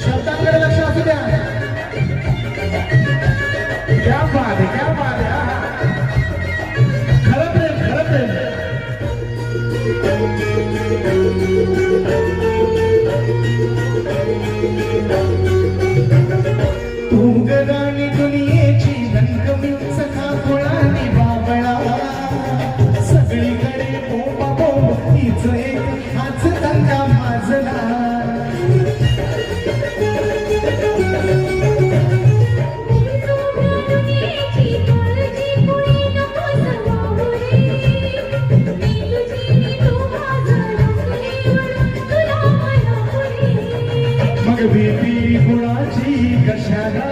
शब्दांकडे लक्ष असू द्या. क्या बात है, क्या बात है. खरं प्रेम, खरं प्रेम. तू गगनी दुनियेची रंगमी सखा कुळानी बाबळा सगळीकडे बोंबा बोंब हीच एक हाच धंदा माजला. मग भीती कुणाची कशाला